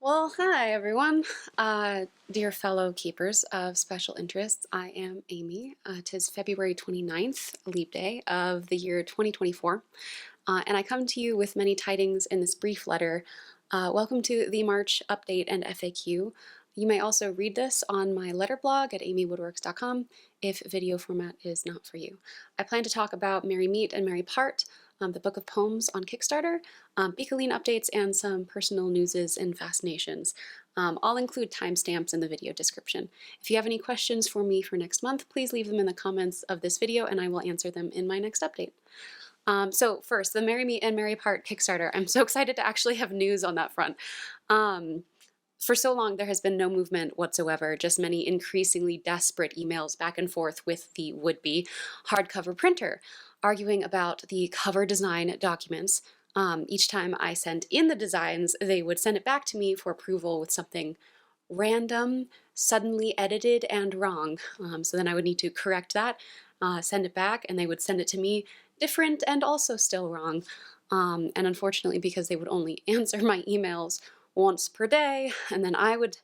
Well, hi everyone. Dear fellow keepers of special interests, I am Amy. 'Tis February 29th, Leap Day of the year 2024, and I come to you with many tidings in this brief letter. Welcome to the March update and FAQ. You may also read this on my letter blog at aimeewoodworks.com if video format is not for you. I plan to talk about Merry Meet and Merry Part, the book of poems on Kickstarter, bicolline updates, and some personal newses and fascinations. I'll include timestamps in the video description. If you have any questions for me for next month, please leave them in the comments of this video and I will answer them in my next update. So first, the Merry Meet and Merry Part Kickstarter. I'm so excited to actually have news on that front. For so long, there has been no movement whatsoever, just many increasingly desperate emails back and forth with the would-be hardcover printer, arguing about the cover design documents. Each time I sent in the designs, they would send it back to me for approval with something random, suddenly edited, and wrong. So then I would need to correct that, send it back, and they would send it to me different and also still wrong. And unfortunately, because they would only answer my emails once per day, and then I would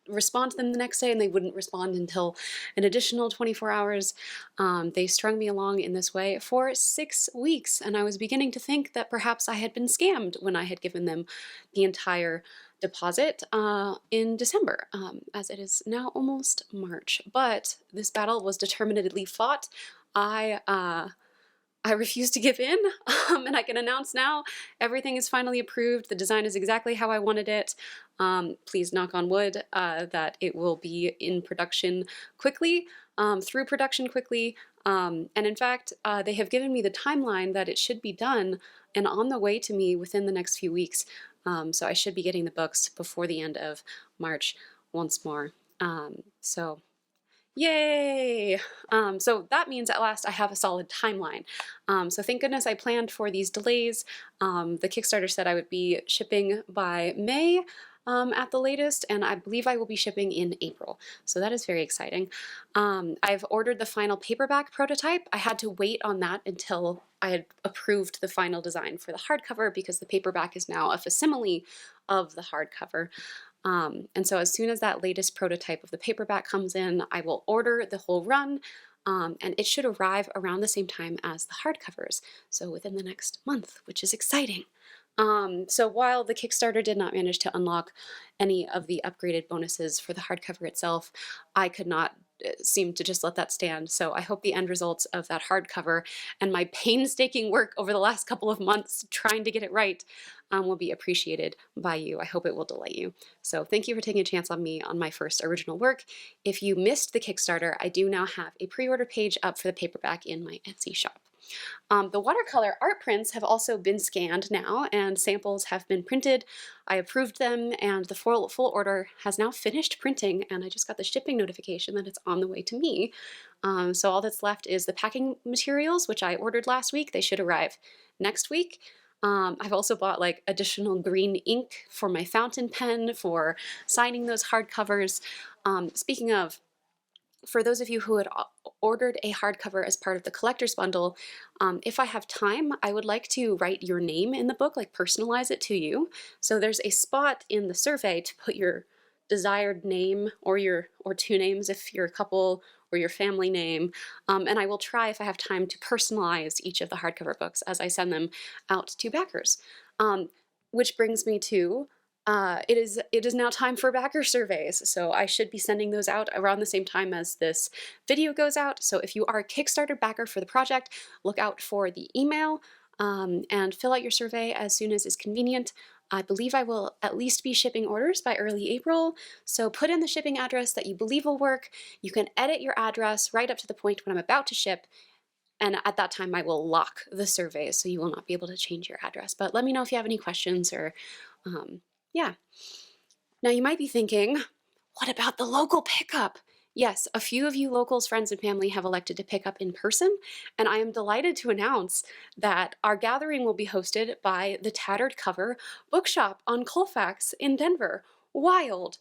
respond to them the next day and they wouldn't respond until an additional 24 hours. They strung me along in this way for 6 weeks, and I was beginning to think that perhaps I had been scammed when I had given them the entire deposit in December, as it is now almost March. But this battle was determinedly fought. I refuse to give in, and I can announce now everything is finally approved. The design is exactly how I wanted it. Please knock on wood that it will be in production quickly, through production quickly. And in fact, they have given me the timeline that it should be done and on the way to me within the next few weeks. So I should be getting the books before the end of March once more. So yay! So that means at last I have a solid timeline. So thank goodness I planned for these delays. The Kickstarter said I would be shipping by May at the latest, and I believe I will be shipping in April. So that is very exciting. I've ordered the final paperback prototype. I had to wait on that until I had approved the final design for the hardcover because the paperback is now a facsimile of the hardcover. And so as soon as that latest prototype of the paperback comes in, I will order the whole run, and it should arrive around the same time as the hardcovers, so within the next month, which is exciting. So while the Kickstarter did not manage to unlock any of the upgraded bonuses for the hardcover itself, I could not seem to just let that stand. So I hope the end results of that hardcover and my painstaking work over the last couple of months trying to get it right will be appreciated by you. I hope it will delight you. So thank you for taking a chance on me on my first original work. If you missed the Kickstarter, I do now have a pre-order page up for the paperback in my Etsy shop. The watercolor art prints have also been scanned now, and samples have been printed. I approved them, and the full order has now finished printing, and I just got the shipping notification that it's on the way to me. So all that's left is the packing materials, which I ordered last week. They should arrive next week. I've also bought additional green ink for my fountain pen for signing those hardcovers. Speaking of, for those of you who had ordered a hardcover as part of the collector's bundle, if I have time, I would like to write your name in the book, personalize it to you. So there's a spot in the survey to put your desired name or two names if you're a couple, or your family name, and I will try, if I have time, to personalize each of the hardcover books as I send them out to backers. Which brings me to it is now time for backer surveys, so I should be sending those out around the same time as this video goes out. So if you are a Kickstarter backer for the project, look out for the email and fill out your survey as soon as is convenient. I believe I will at least be shipping orders by early April, so put in the shipping address that you believe will work. You can edit your address right up to the point when I'm about to ship, and at that time I will lock the survey, so you will not be able to change your address. But let me know if you have any questions or yeah. Now you might be thinking, what about the local pickup? Yes, a few of you locals, friends, and family have elected to pick up in person, and I am delighted to announce that our gathering will be hosted by the Tattered Cover Bookshop on Colfax in Denver. Wild!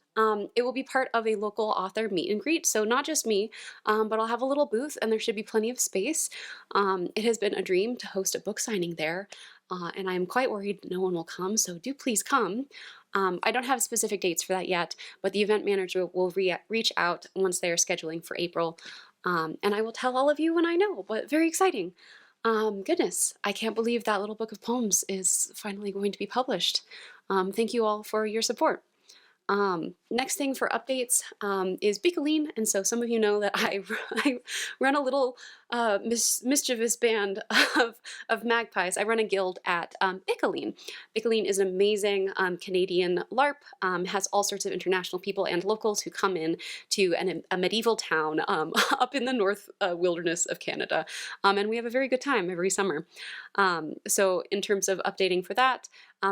It will be part of a local author meet and greet, so not just me, but I'll have a little booth and there should be plenty of space. It has been a dream to host a book signing there, and I'm quite worried no one will come, so do please come. I don't have specific dates for that yet, but the event manager will reach out once they are scheduling for April, and I will tell all of you when I know, but very exciting. Goodness, I can't believe that little book of poems is finally going to be published. Thank you all for your support. Next thing for updates is bicolline, and so some of you know that I run a little mischievous band of magpies. I run a guild at bicolline. Bicolline is an amazing Canadian LARP, has all sorts of international people and locals who come in to a medieval town up in the north wilderness of Canada, and we have a very good time every summer. So in terms of updating for that,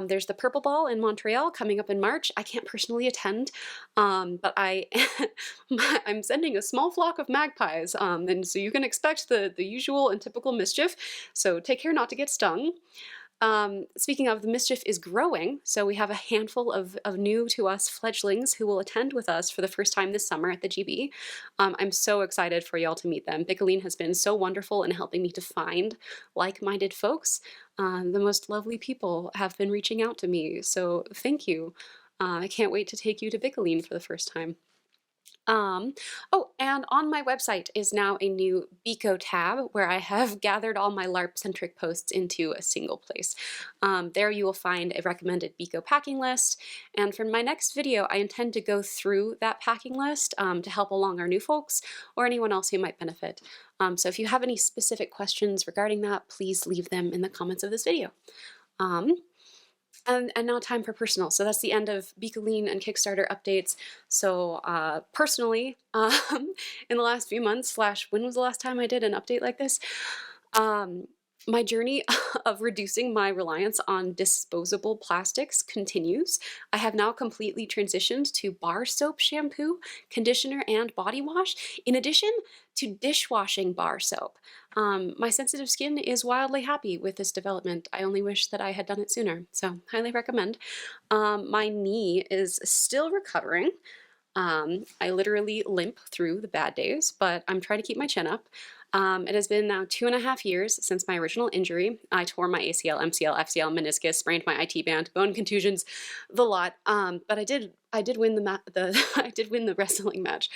there's the Purple Ball in Montreal coming up in March. I can't personally attend, but I'm sending a small flock of magpies, and so you can expect the usual and typical mischief, so take care not to get stung. Speaking of, the mischief is growing, so we have a handful of new to us fledglings who will attend with us for the first time this summer at the GB. I'm so excited for y'all to meet them. Bicolline has been so wonderful in helping me to find like-minded folks. The most lovely people have been reaching out to me, so thank you. I can't wait to take you to Bicolline for the first time. Oh, and on my website is now a new Bico tab where I have gathered all my LARP-centric posts into a single place. There you will find a recommended Bico packing list, and for my next video I intend to go through that packing list to help along our new folks or anyone else who might benefit. So if you have any specific questions regarding that, please leave them in the comments of this video. And now time for personal. So that's the end of bicolline and Kickstarter updates. So personally, in the last few months, when was the last time I did an update like this? My journey of reducing my reliance on disposable plastics continues. I have now completely transitioned to bar soap shampoo, conditioner, and body wash, in addition to dishwashing bar soap. My sensitive skin is wildly happy with this development. I only wish that I had done it sooner, so highly recommend. My knee is still recovering. I literally limp through the bad days, but I'm trying to keep my chin up. It has been now 2.5 years since my original injury. I tore my ACL, MCL, FCL, meniscus, sprained my IT band, bone contusions, the lot. But I did win the wrestling match.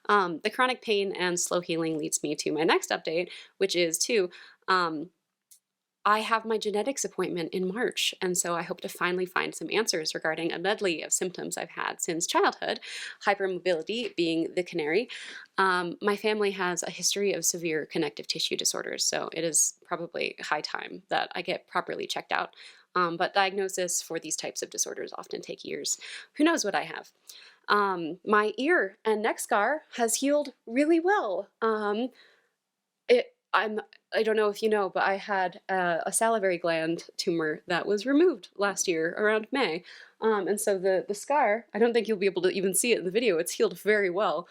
The chronic pain and slow healing leads me to my next update, which is I have my genetics appointment in March, and so I hope to finally find some answers regarding a medley of symptoms I've had since childhood, hypermobility being the canary. My family has a history of severe connective tissue disorders, so it is probably high time that I get properly checked out. But diagnosis for these types of disorders often take years. Who knows what I have? My ear and neck scar has healed really well. I don't know if you know, but I had a salivary gland tumor that was removed last year around May. And so the scar, I don't think you'll be able to even see it in the video, it's healed very well,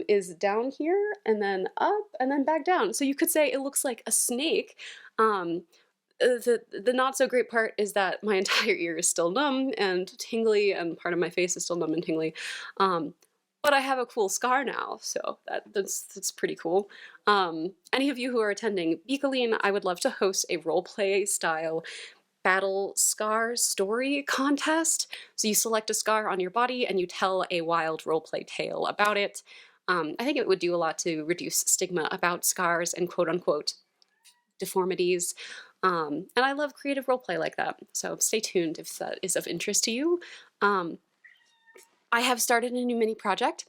is down here and then up and then back down. So you could say it looks like a snake. The not so great part is that my entire ear is still numb and tingly, and part of my face is still numb and tingly. But I have a cool scar now, so that's pretty cool. Any of you who are attending bicolline, I would love to host a roleplay style battle scar story contest. So you select a scar on your body and you tell a wild roleplay tale about it. I think it would do a lot to reduce stigma about scars and quote-unquote deformities. And I love creative roleplay like that, so stay tuned if that is of interest to you. I have started a new mini project.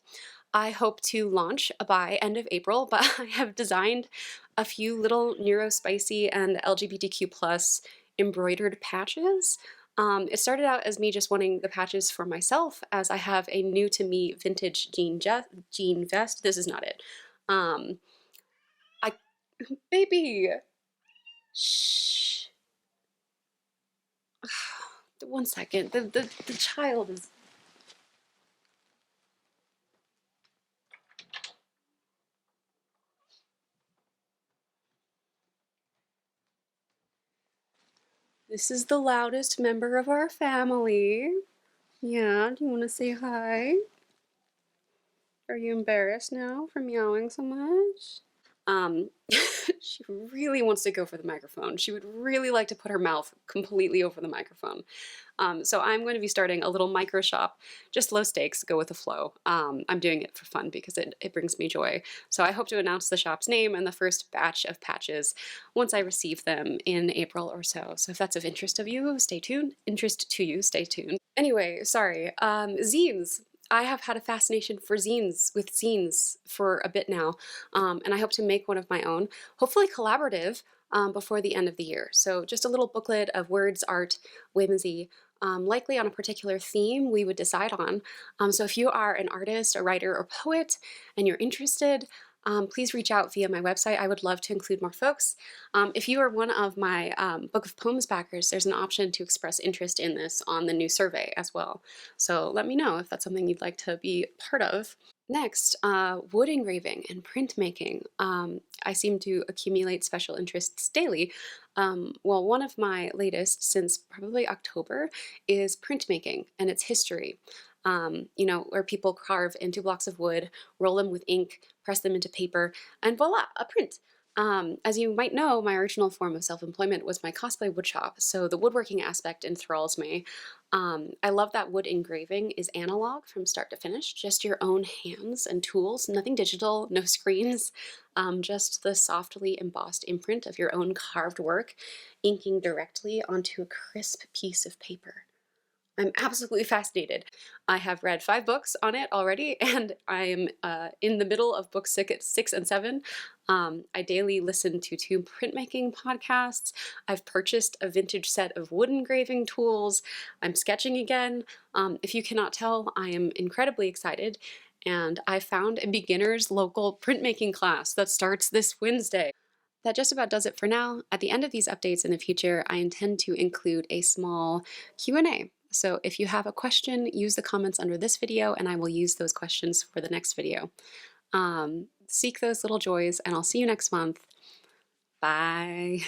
I hope to launch by end of April, but I have designed a few little neurospicy and LGBTQ+ embroidered patches. It started out as me just wanting the patches for myself, as I have a new to me vintage jean vest. This is not it. Baby, shh. 1 second. The child is. This is the loudest member of our family. Yeah, do you want to say hi? Are you embarrassed now for meowing so much? She really wants to go for the microphone. She would really like to put her mouth completely over the microphone. So I'm going to be starting a little micro shop, just low stakes, go with the flow. I'm doing it for fun because it brings me joy. So I hope to announce the shop's name and the first batch of patches once I receive them in April or so. So if that's of interest of you, stay tuned. Interest to you, stay tuned. Anyway, sorry. Zines. I have had a fascination for zines for a bit now, and I hope to make one of my own, hopefully collaborative, before the end of the year. So just a little booklet of words, art, whimsy, likely on a particular theme we would decide on. So if you are an artist, a writer, or poet, and you're interested, please reach out via my website. I would love to include more folks. If you are one of my Book of Poems backers, there's an option to express interest in this on the new survey as well. So let me know if that's something you'd like to be part of. Next, wood engraving and printmaking. I seem to accumulate special interests daily. Well, one of my latest, since probably October, is printmaking and its history. You know, where people carve into blocks of wood, roll them with ink, press them into paper, and voila, a print. As you might know, my original form of self-employment was my cosplay woodshop, so the woodworking aspect enthralls me. I love that wood engraving is analog from start to finish, just your own hands and tools, nothing digital, no screens, just the softly embossed imprint of your own carved work, inking directly onto a crisp piece of paper. I'm absolutely fascinated. I have read 5 books on it already, and I am in the middle of books 6 and 7. I daily listen to 2 printmaking podcasts. I've purchased a vintage set of wood engraving tools. I'm sketching again. If you cannot tell, I am incredibly excited, and I found a beginner's local printmaking class that starts this Wednesday. That just about does it for now. At the end of these updates in the future, I intend to include a small Q&A. So if you have a question, use the comments under this video and I will use those questions for the next video. Seek those little joys and I'll see you next month. Bye.